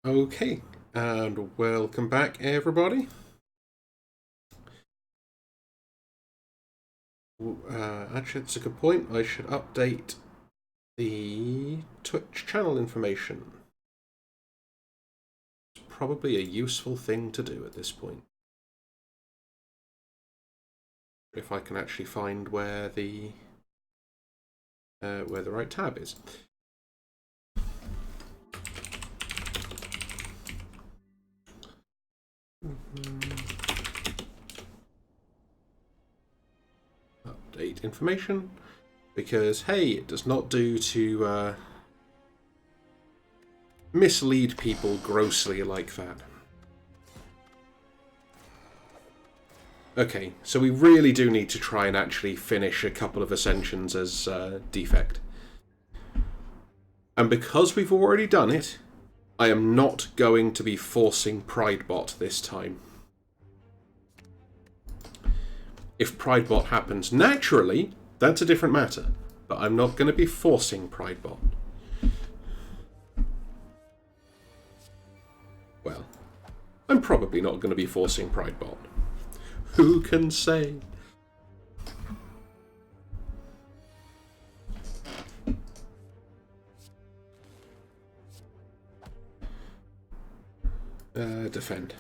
Okay, and welcome back, everybody. Actually, that's a good point. I should update the Twitch channel information. It's probably a useful thing to do at this point. If I can actually find where the right tab is. Update information, because hey, it does not do to mislead people grossly like that. Okay, so we really do need to try and actually finish a couple of ascensions as defect. And because we've already done it, I am not going to be forcing Pridebot this time. If Pridebot happens naturally, that's a different matter. But I'm not going to be forcing Pridebot. Well, I'm probably not going to be forcing Pridebot. Who can say? Defend.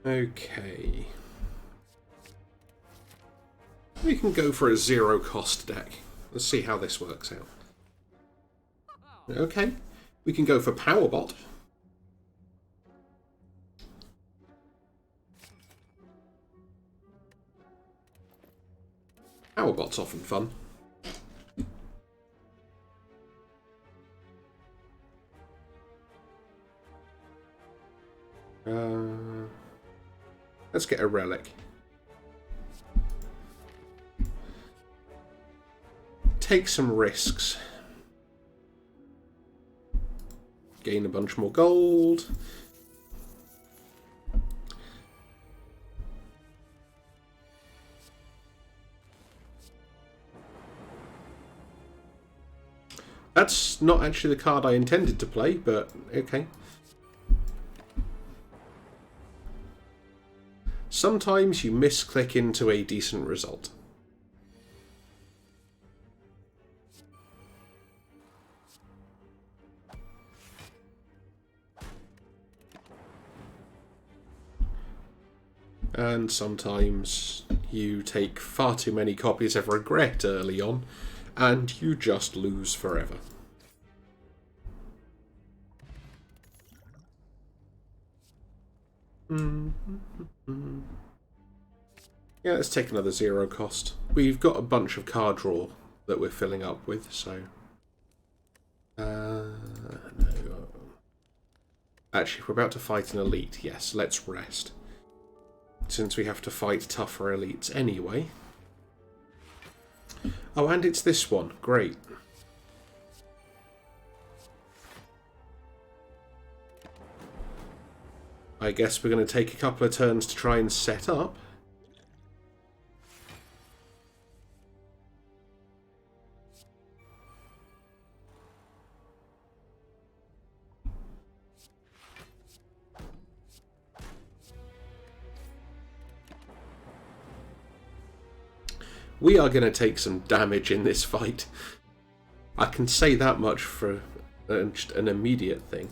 Okay. We can go for a zero-cost deck. Let's see how this works out. Okay. We can go for Powerbot. Powerbot's often fun. Let's get a relic. Take some risks. Gain a bunch more gold. That's not actually the card I intended to play, but okay. Sometimes you misclick into a decent result. And sometimes you take far too many copies of regret early on, and you just lose forever. Yeah, let's take another zero cost. We've got a bunch of card draw that we're filling up with, so... no. Actually, if we're about to fight an elite, yes, let's rest. Since we have to fight tougher elites anyway. Oh, and it's this one. Great. I guess we're going to take a couple of turns to try and set up. We are going to take some damage in this fight. I can say that much for an immediate thing.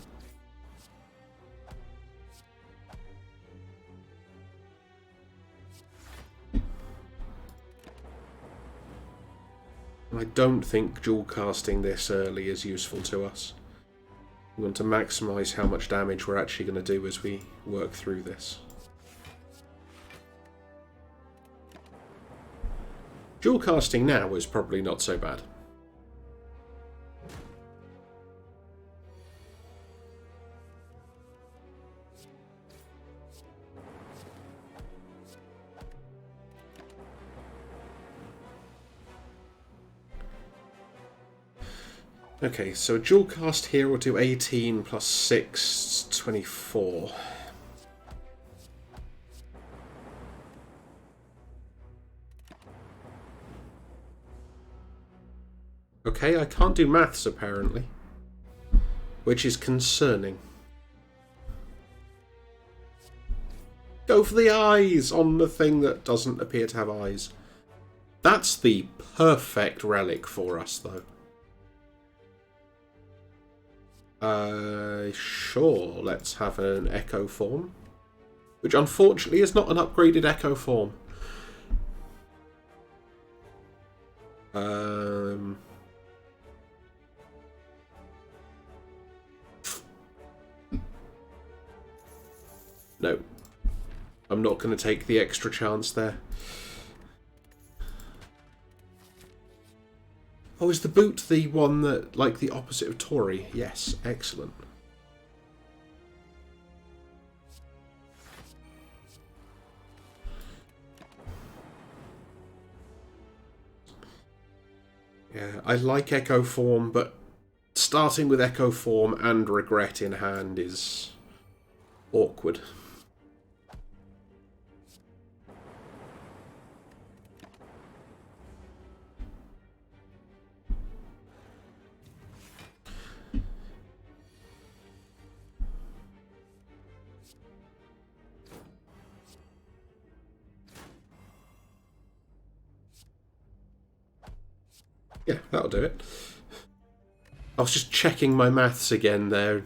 I don't think dual casting this early is useful to us. We want to maximise how much damage we're actually going to do as we work through this. Dual casting now is probably not so bad. Okay, so dual cast here will do 18 plus 6, 24. Okay, I can't do maths apparently, which is concerning. Go for the eyes on the thing that doesn't appear to have eyes. That's the perfect relic for us, though. Sure, let's have an Echo form. Which unfortunately is not an upgraded Echo form. No. I'm not going to take the extra chance there. Oh, is the boot the one that, like, the opposite of Tory? Yes, excellent. Yeah, I like Echo Form, but starting with Echo Form and Regret in hand is awkward. Yeah, that'll do it. I was just checking my maths again there.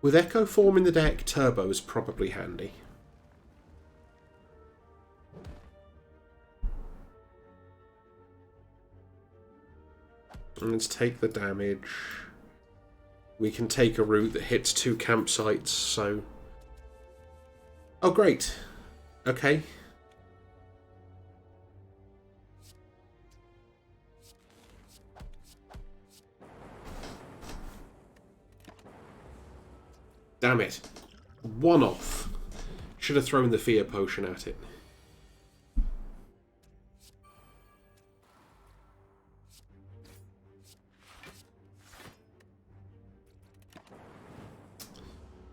With Echo Form in the deck, Turbo is probably handy. Let's take the damage. We can take a route that hits 2 campsites, so... Oh, great. Okay. Damn it. One off. Should have thrown the fear potion at it.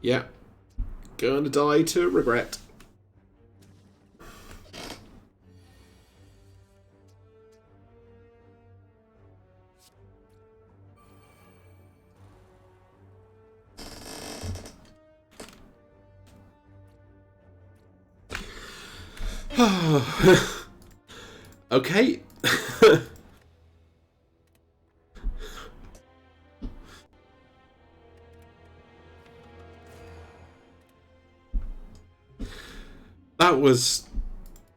Yeah. Gonna die to regret. Okay. That was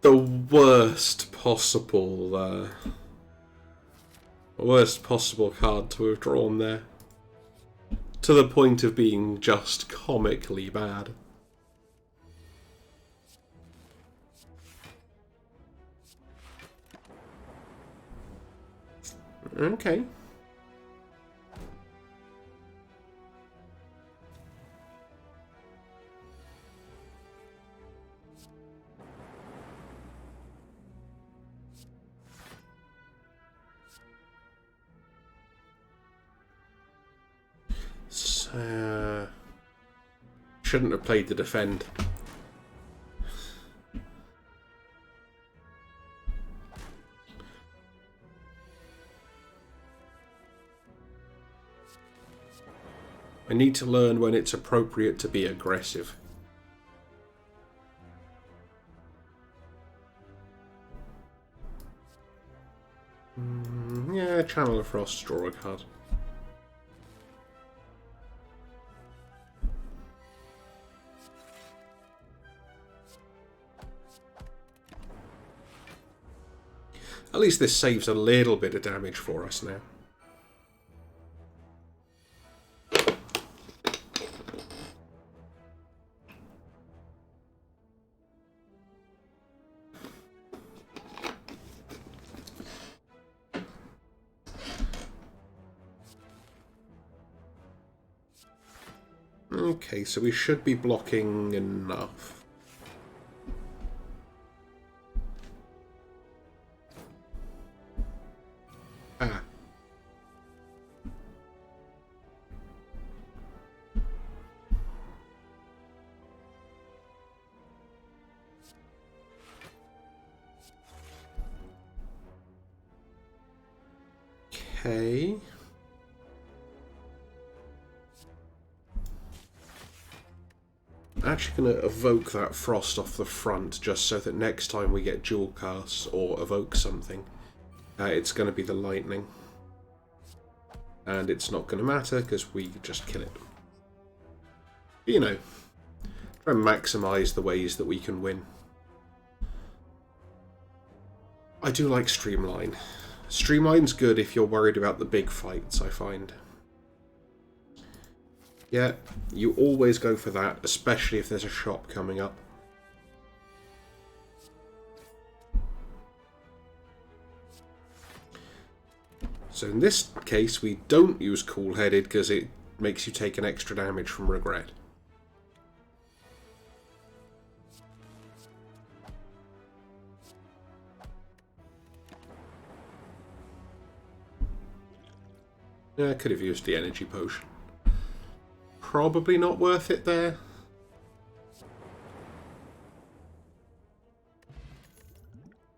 the worst possible card to have drawn there. To the point of being just comically bad. Okay. So, shouldn't have played the defend. I need to learn when it's appropriate to be aggressive. Yeah, Channel of Frost, draw a card. At least this saves a little bit of damage for us now. Okay, so we should be blocking enough. Okay. I'm actually going to evoke that frost off the front just so that next time we get dual casts or evoke something, it's going to be the lightning. And it's not going to matter because we just kill it. You know, try and maximise the ways that we can win. I do like Streamline. Streamline's good if you're worried about the big fights, I find. Yeah, you always go for that, especially if there's a shop coming up. So in this case, we don't use Cool-Headed because it makes you take an extra damage from Regret. Yeah, I could have used the energy potion. Probably not worth it there.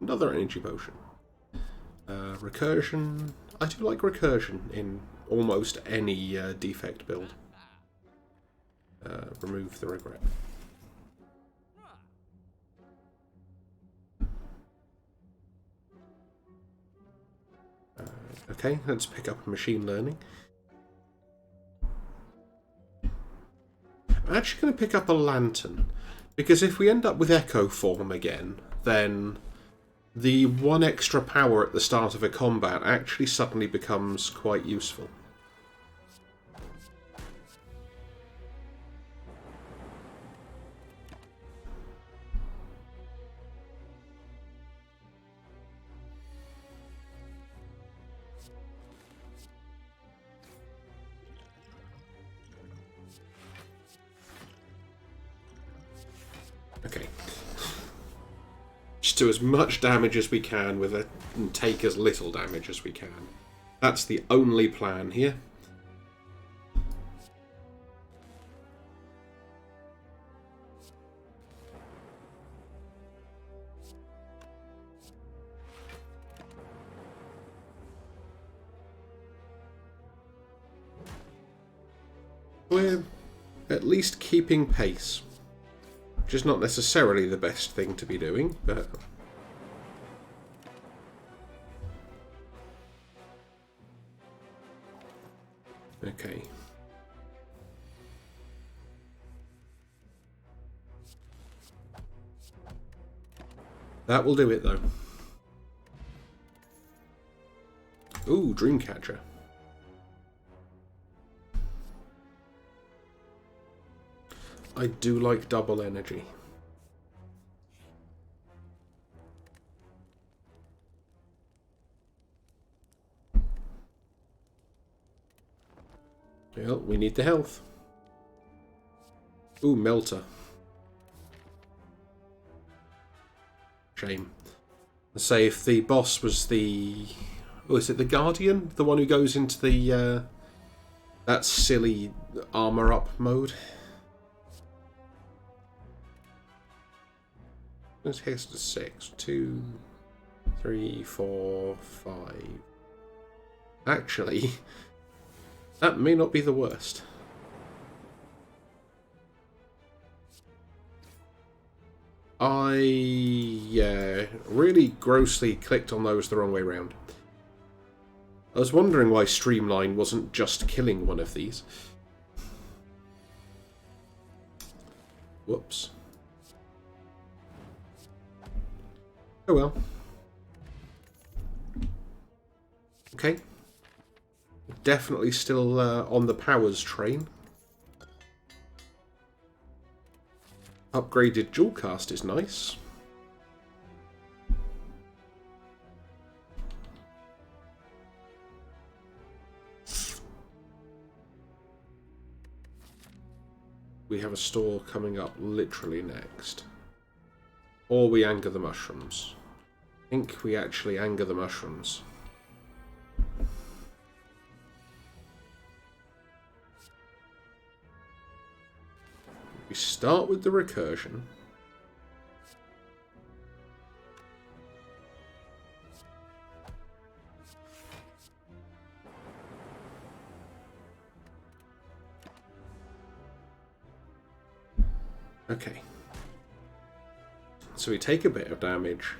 Another energy potion. Recursion. I do like recursion in almost any defect build. Remove the regret. Okay, let's pick up machine learning. I'm actually going to pick up a lantern, because if we end up with Echo Form again, then the one extra power at the start of a combat actually suddenly becomes quite useful. Okay. Just do as much damage as we can with it and take as little damage as we can. That's the only plan here. We're at least keeping pace. Which is not necessarily the best thing to be doing, but... Okay. That will do it, though. Ooh, Dreamcatcher. I do like double energy. Well, we need the health. Ooh, Melter. Shame. Let's say if the boss was the... Oh, is it the Guardian? The one who goes into the... that silly armor up mode? Let's hit to 6. 2, 3, 4, 5. Actually, that may not be the worst. I really grossly clicked on those the wrong way round. I was wondering why Streamline wasn't just killing one of these. Whoops. Oh well. Okay. Definitely still on the powers train. Upgraded dual cast is nice. We have a store coming up literally next. Or we anger the mushrooms. I think we actually anger the mushrooms. We start with the recursion. Okay. So we take a bit of damage,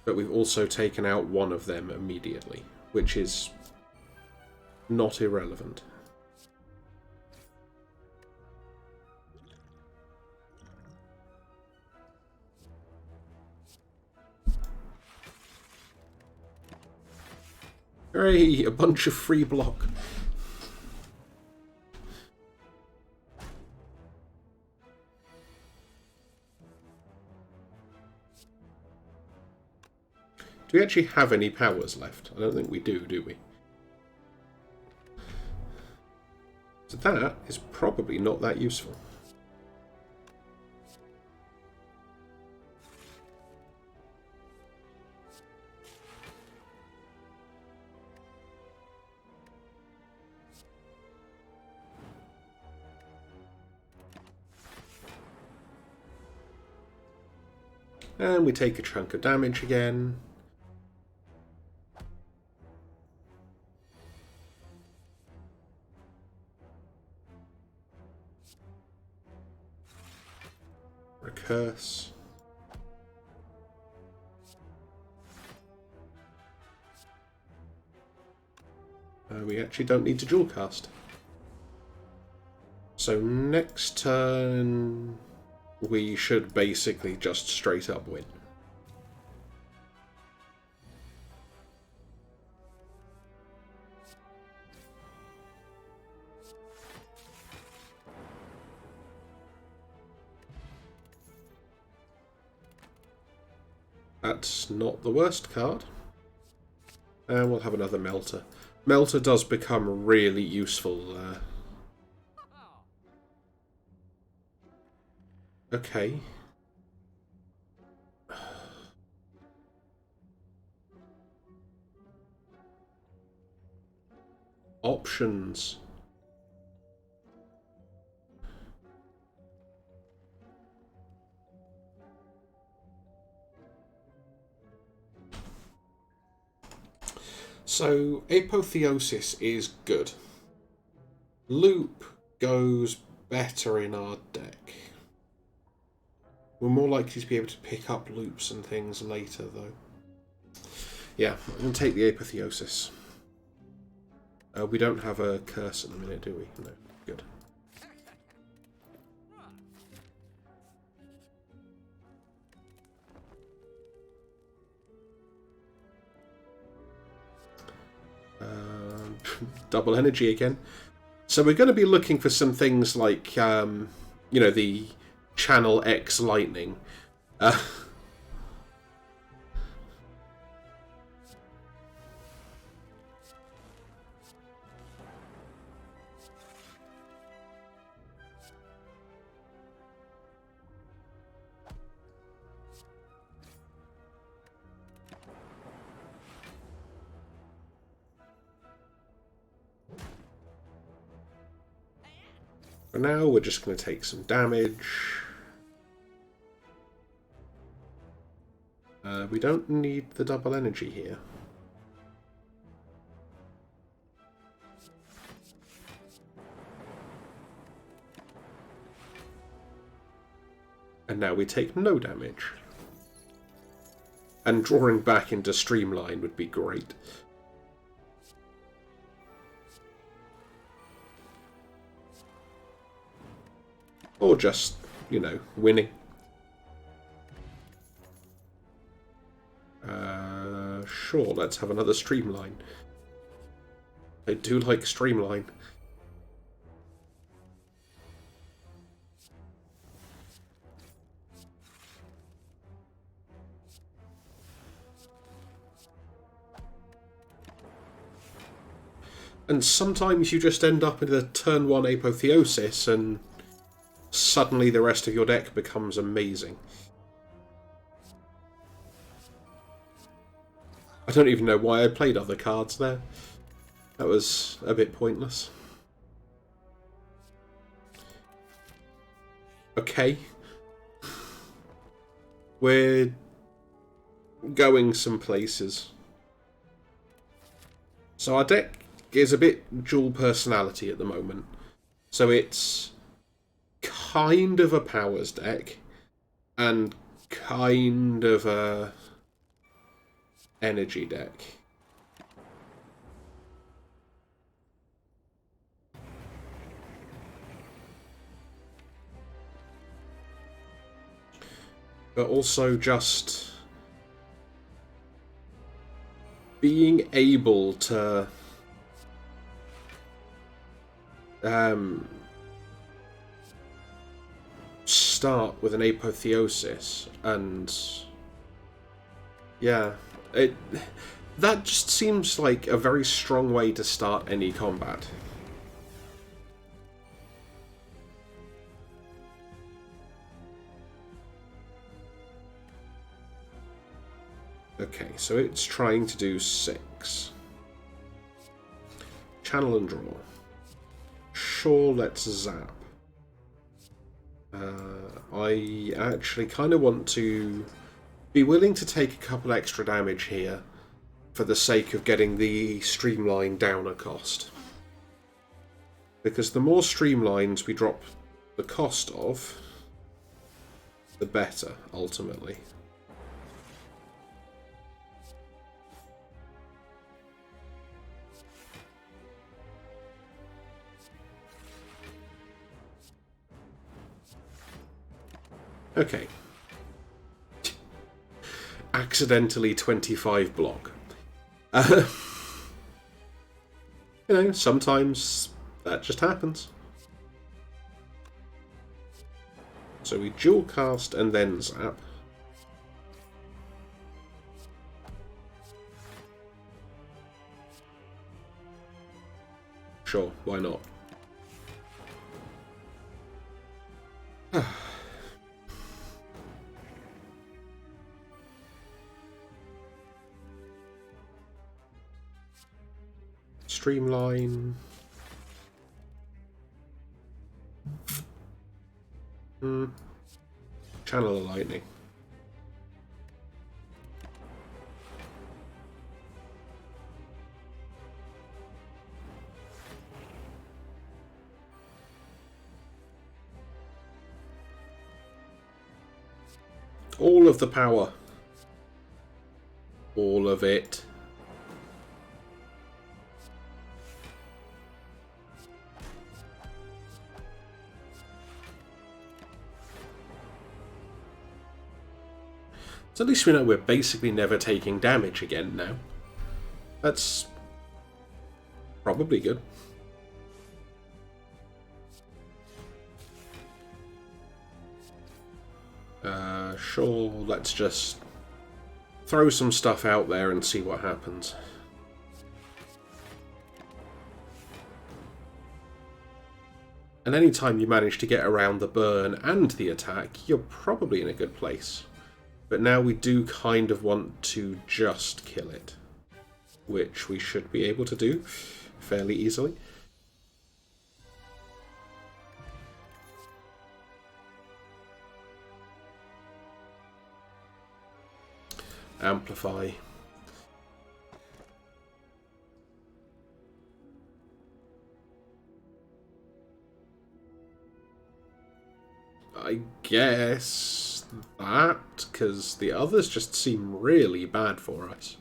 but we've also taken out one of them immediately, which is not irrelevant. Hooray! A bunch of free block. Do we actually have any powers left? I don't think we do we? So that is probably not that useful. And we take a chunk of damage again. Recurse. We actually don't need to dual cast. So next turn we should basically just straight up win. That's not the worst card. And we'll have another Melter. Melter does become really useful. Okay. Options. So, Apotheosis is good. Loop goes better in our deck. We're more likely to be able to pick up loops and things later, though. Yeah, I'm going to take the Apotheosis. We don't have a curse at the minute, do we? No. Good. Double energy again. So we're going to be looking for some things like, you know, the Channel X Lightning. For now, we're just going to take some damage. We don't need the double energy here. And now we take no damage. And drawing back into Streamline would be great. Or just, you know, winning. Sure, let's have another Streamline. I do like Streamline. And sometimes you just end up in a turn 1 Apotheosis and suddenly the rest of your deck becomes amazing. I don't even know why I played other cards there. That was a bit pointless. Okay. We're going some places. So our deck is a bit dual personality at the moment. So it's kind of a powers deck and kind of a energy deck. But also just being able to start with an apotheosis, and yeah, that just seems like a very strong way to start any combat. Okay, so it's trying to do 6. Channel and draw. Sure, let's zap. I actually kind of want to be willing to take a couple extra damage here for the sake of getting the streamline down a cost. Because the more streamlines we drop the cost of, the better, ultimately. Okay. Accidentally 25 block. You know, sometimes that just happens. So we dual cast and then zap. Sure, why not? Streamline. Channel of lightning. All of the power. All of it. So at least we know we're basically never taking damage again now. That's probably good. Sure, let's just throw some stuff out there and see what happens. And anytime you manage to get around the burn and the attack, you're probably in a good place. But now we do kind of want to just kill it, which we should be able to do fairly easily. Amplify. I guess that, because the others just seem really bad for us.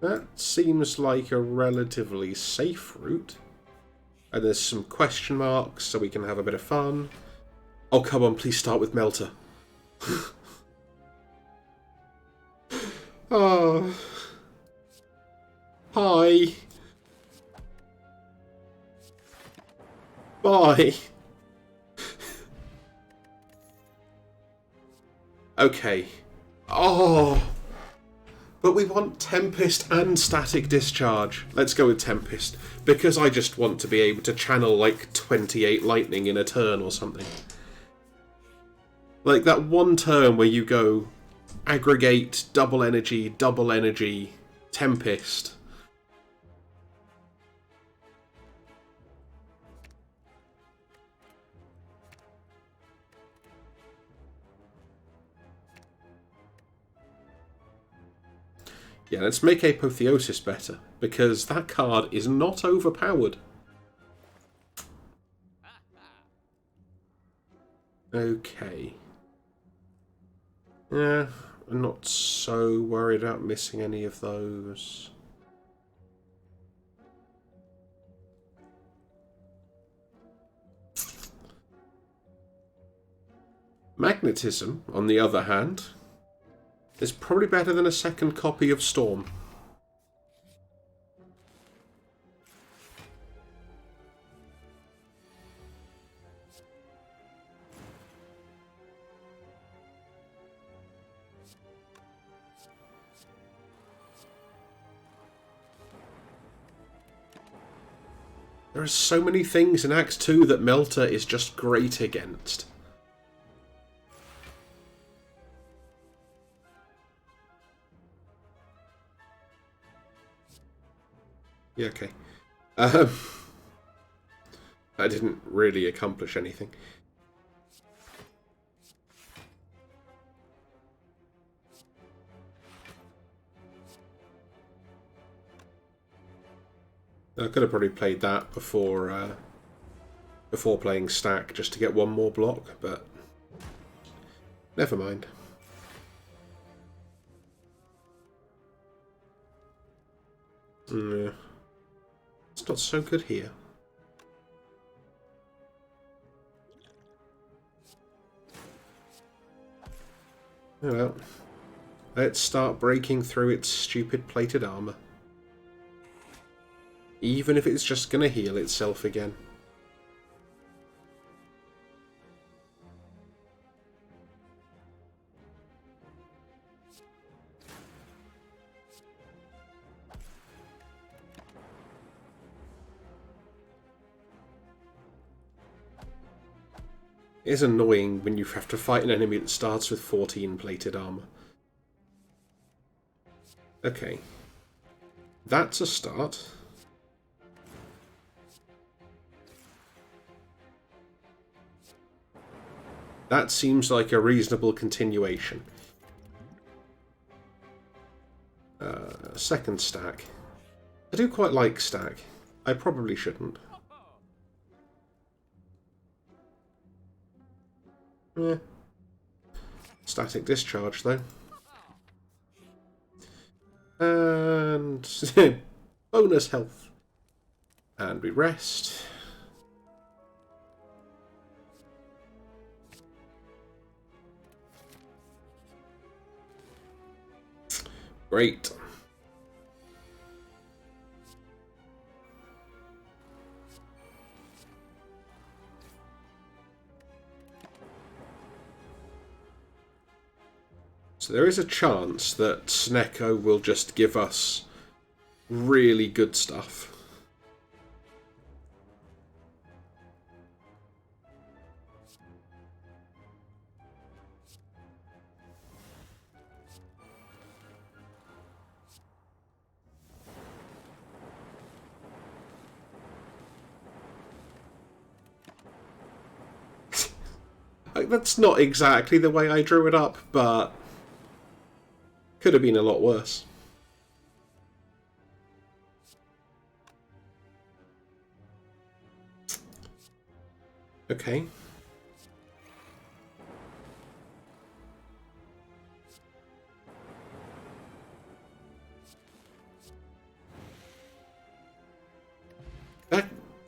That seems like a relatively safe route. And there's some question marks, so we can have a bit of fun. Oh, come on, please start with Melter. Oh. Hi. Bye. Okay. Oh. But we want Tempest and Static Discharge. Let's go with Tempest. Because I just want to be able to channel like 28 lightning in a turn or something. Like that one turn where you go aggregate, double energy, Tempest. Yeah, let's make Apotheosis better, because that card is not overpowered. Okay. Yeah, I'm not so worried about missing any of those. Magnetism, on the other hand, is probably better than a second copy of Storm. There are so many things in Act 2 that Melter is just great against. Yeah, okay. I didn't really accomplish anything. I could have probably played that before playing Stack, just to get one more block, but never mind. It's not so good here. Oh well. Let's start breaking through its stupid plated armor. Even if it's just gonna heal itself again. It is annoying when you have to fight an enemy that starts with 14 plated armor. Okay. That's a start. That seems like a reasonable continuation. Second stack. I do quite like stack. I probably shouldn't. Yeah. Static discharge, though. And bonus health. And we rest. Great. So there is a chance that Snecko will just give us really good stuff. That's not exactly the way I drew it up, but could have been a lot worse. Okay.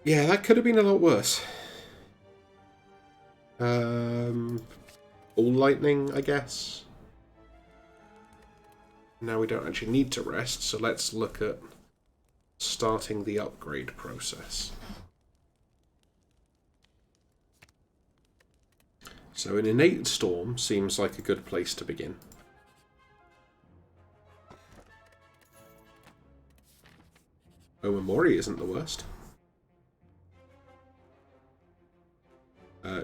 Yeah, that could have been a lot worse. All lightning, I guess. Now we don't actually need to rest, so let's look at starting the upgrade process. So an innate storm seems like a good place to begin. Omamori isn't the worst.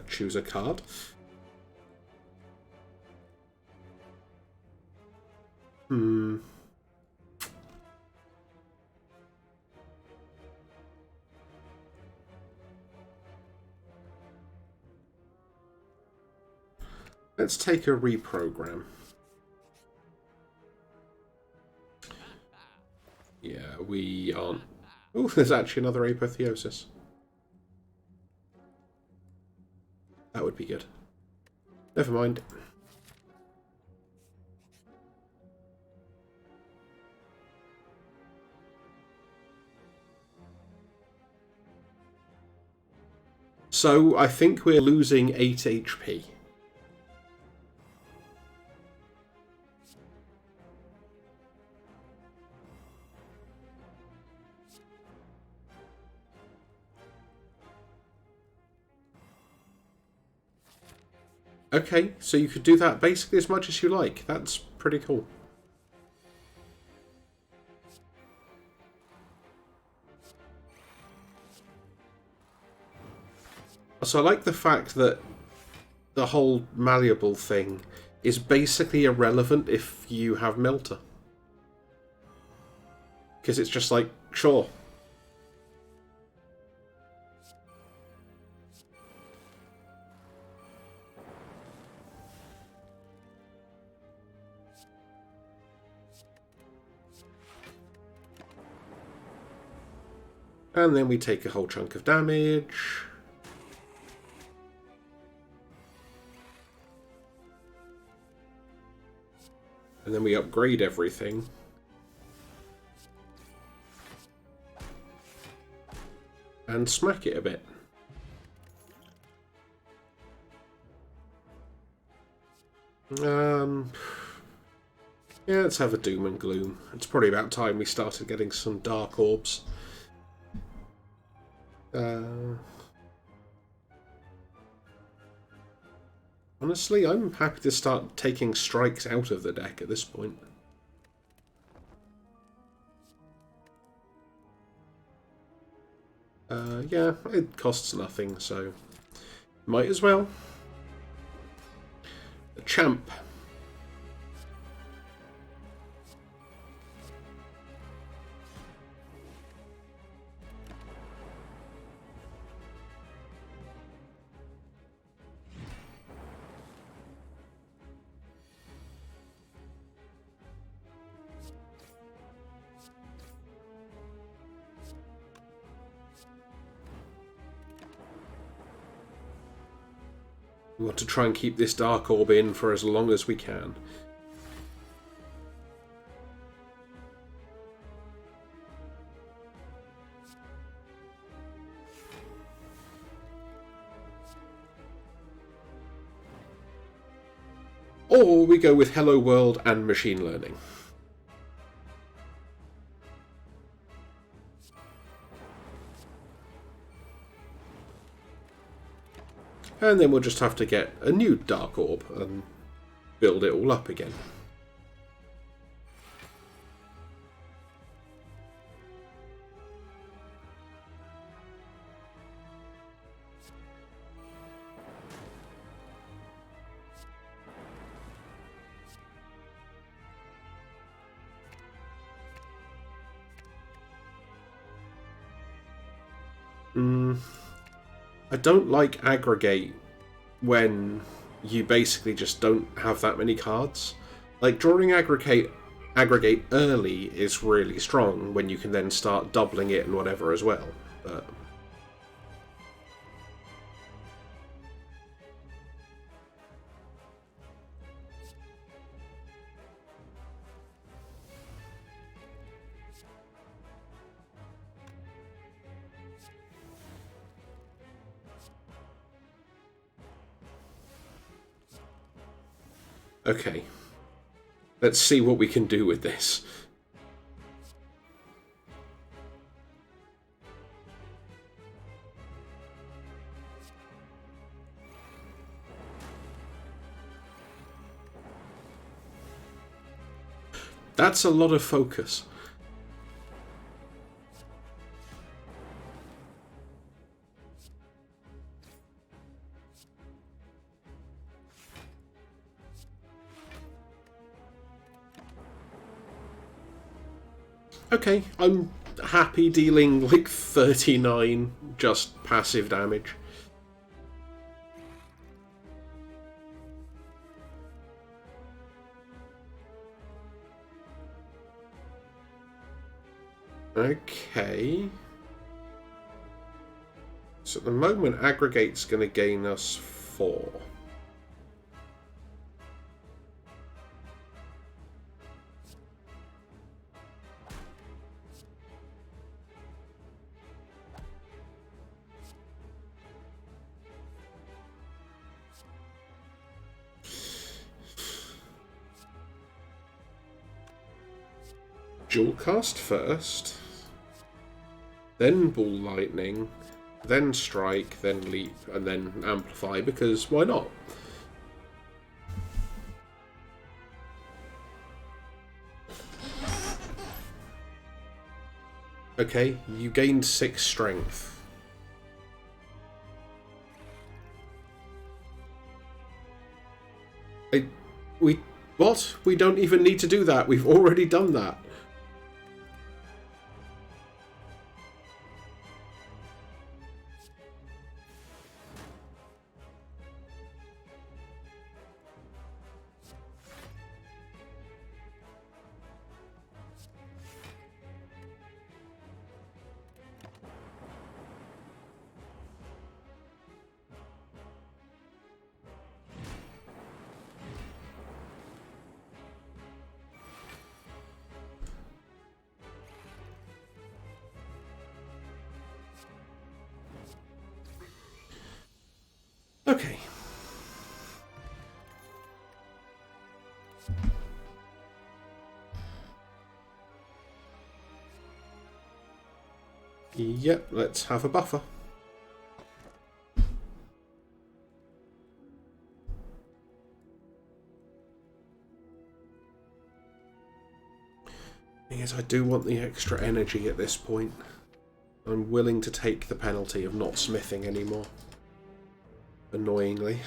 Choose a card. Let's take a reprogram. Yeah, we aren't. Oh, there's actually another apotheosis. That would be good. Never mind. So, I think we're losing 8 HP. Okay, so you could do that basically as much as you like. That's pretty cool. So I like the fact that the whole malleable thing is basically irrelevant if you have Melter. Because it's just like, sure. And then we take a whole chunk of damage. And then we upgrade everything. And smack it a bit. Yeah, let's have a doom and gloom. It's probably about time we started getting some dark orbs. Honestly, I'm happy to start taking strikes out of the deck at this point. Yeah, it costs nothing, so might as well. A champ. We want to try and keep this Dark Orb in for as long as we can. Or we go with Hello World and Machine Learning. And then we'll just have to get a new Dark Orb and build it all up again. I don't like aggregate when you basically just don't have that many cards. Like, drawing aggregate early is really strong when you can then start doubling it and whatever as well. But okay. Let's see what we can do with this. That's a lot of focus. Okay, I'm happy dealing like 39 just passive damage. Okay. So at the moment, aggregate's going to gain us 4. Dual cast first, then ball lightning, then strike, then leap, and then amplify, because why not? Okay, you gained 6 strength. What? We don't even need to do that. We've already done that. Okay. Yep, let's have a buffer. Thing is, I do want the extra energy at this point. I'm willing to take the penalty of not smithing anymore. Annoyingly.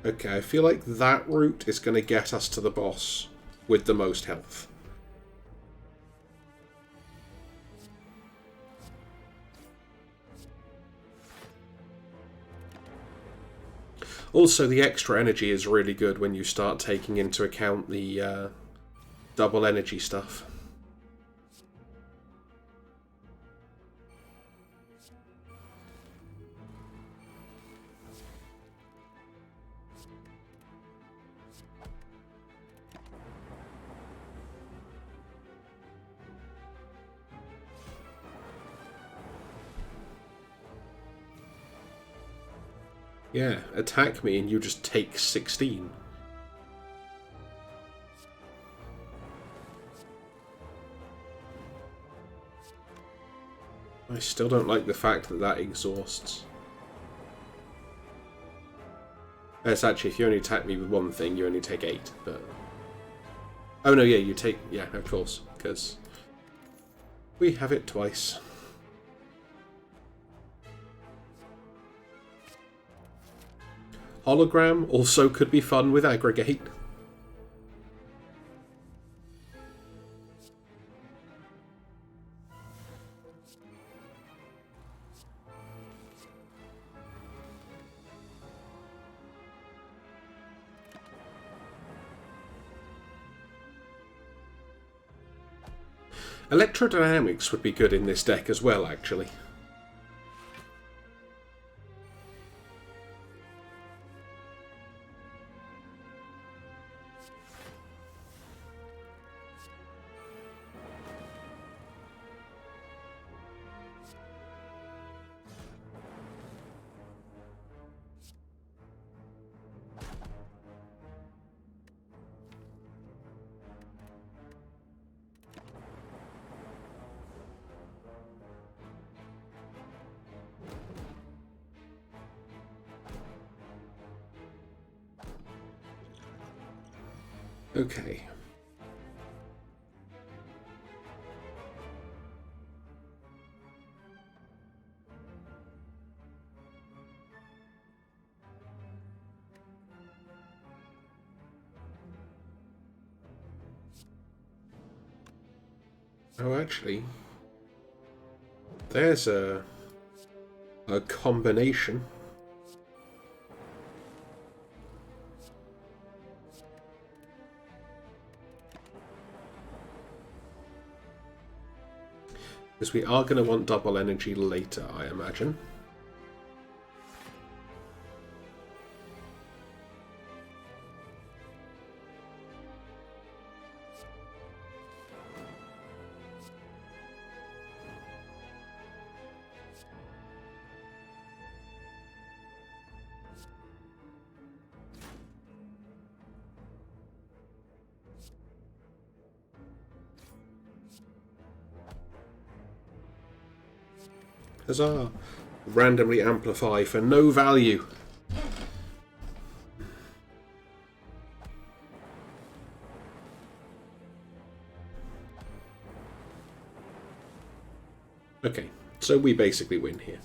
Okay, I feel like that route is going to get us to the boss with the most health. Also, the extra energy is really good when you start taking into account the double energy stuff. Yeah, attack me and you just take 16. I still don't like the fact that that exhausts. It's actually, if you only attack me with one thing, you only take 8, but... Oh no, yeah, you take... Yeah, of course, because... we have it twice. Hologram also could be fun with aggregate. Electrodynamics would be good in this deck as well, actually. Okay. Oh, actually, there's a combination. Because we are going to want double energy later, I imagine. Huzzah! Randomly amplify for no value. Okay, so we basically win here.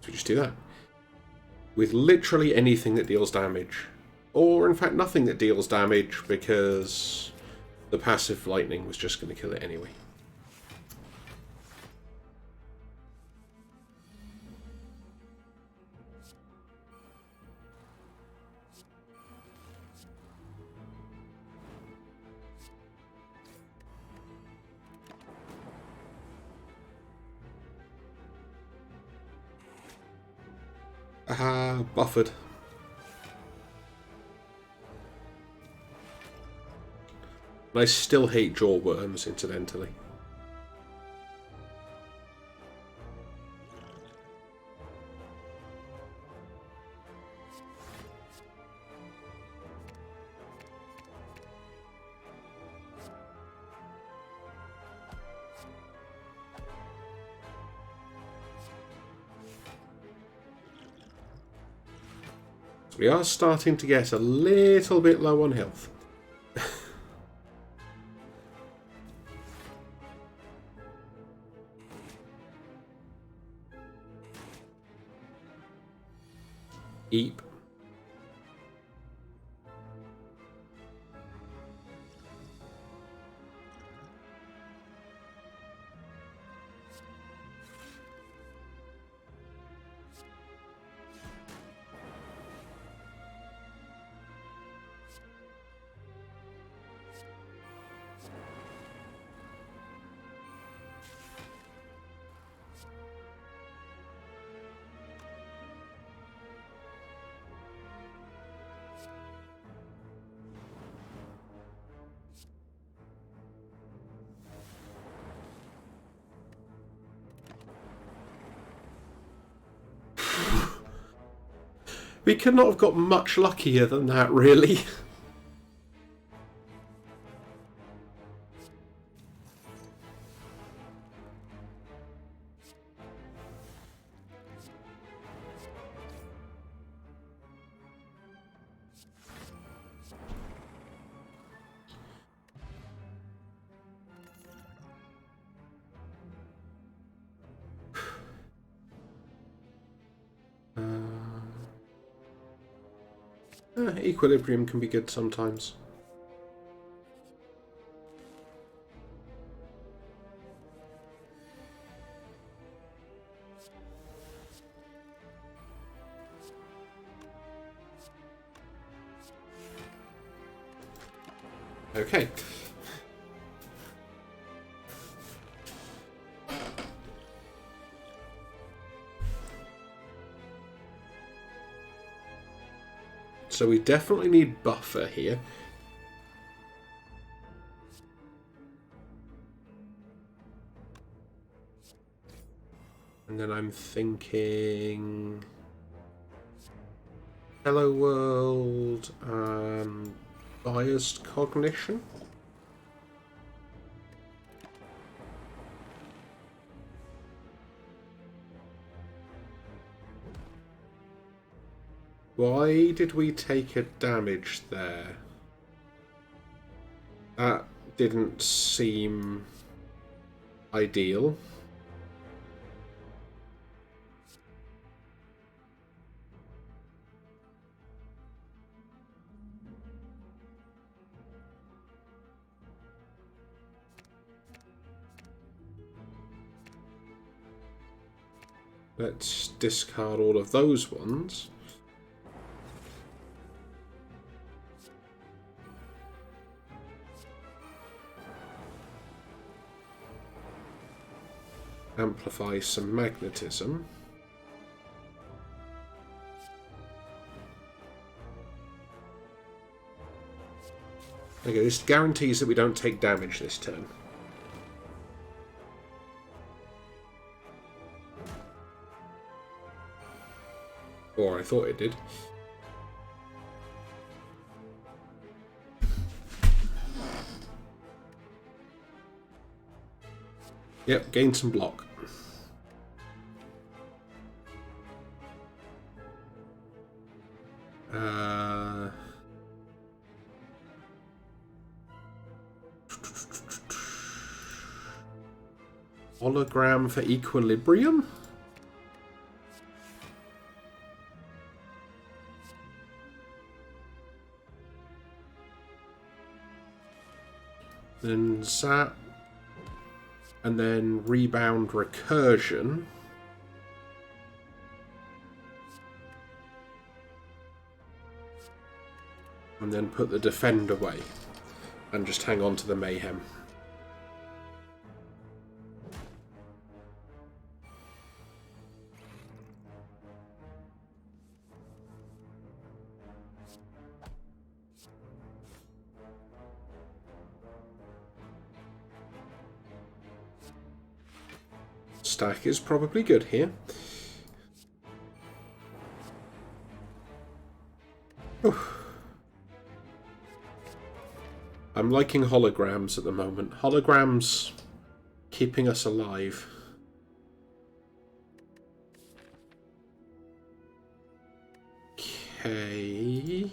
So we just do that. With literally anything that deals damage. Or, in fact, nothing that deals damage, because the passive lightning was just going to kill it anyway. Aha, buffered. And I still hate jaw worms, incidentally. We are starting to get a little bit low on health. Eep. We could not have got much luckier than that, really. Equilibrium can be good sometimes. Okay. So we definitely need buffer here. And then I'm thinking Hello World and biased cognition. Why did we take a damage there? That didn't seem ideal. Let's discard all of those ones. Amplify some magnetism. Okay, this guarantees that we don't take damage this turn. Or I thought it did. Yep, gain some block. Hologram for equilibrium? Then zap. And then rebound recursion. And then put the defend away. And just hang on to the mayhem. Stack is probably good here. Oof. I'm liking holograms at the moment. Holograms keeping us alive. Okay.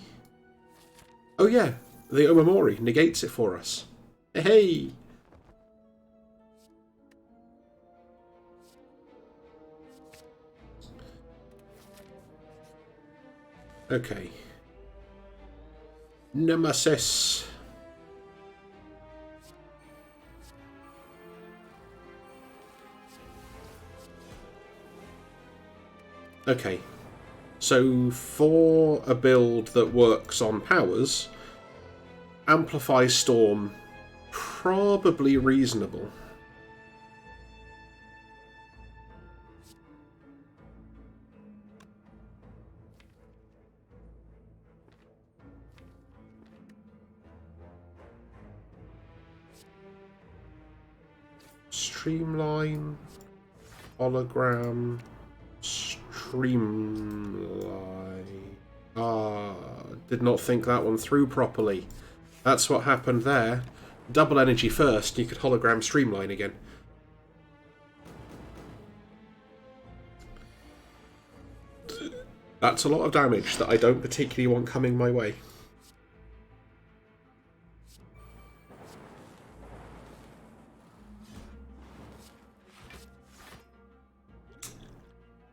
Oh yeah, the Omamori negates it for us. Hey! Okay. Nemesis. Okay. So for a build that works on powers, Amplify Storm, probably reasonable. Streamline, hologram, streamline. Did not think that one through properly. That's what happened there. Double energy first, you could hologram streamline again. That's a lot of damage that I don't particularly want coming my way.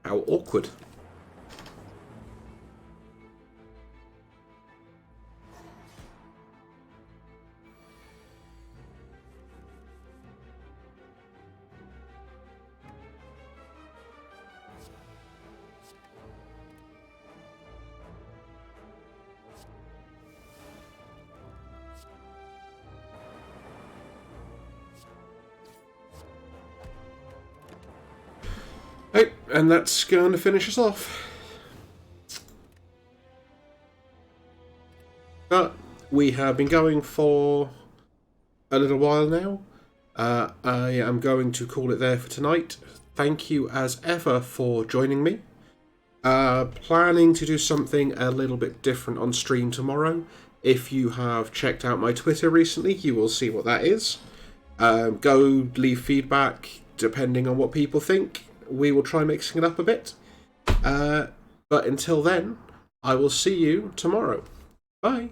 How awkward. Right, and that's going to finish us off. But we have been going for a little while now. I am going to call it there for tonight. Thank you as ever for joining me. Planning to do something a little bit different on stream tomorrow. If you have checked out my Twitter recently, you will see what that is. Go leave feedback depending on what people think. We will try mixing it up a bit. But until then, I will see you tomorrow. Bye.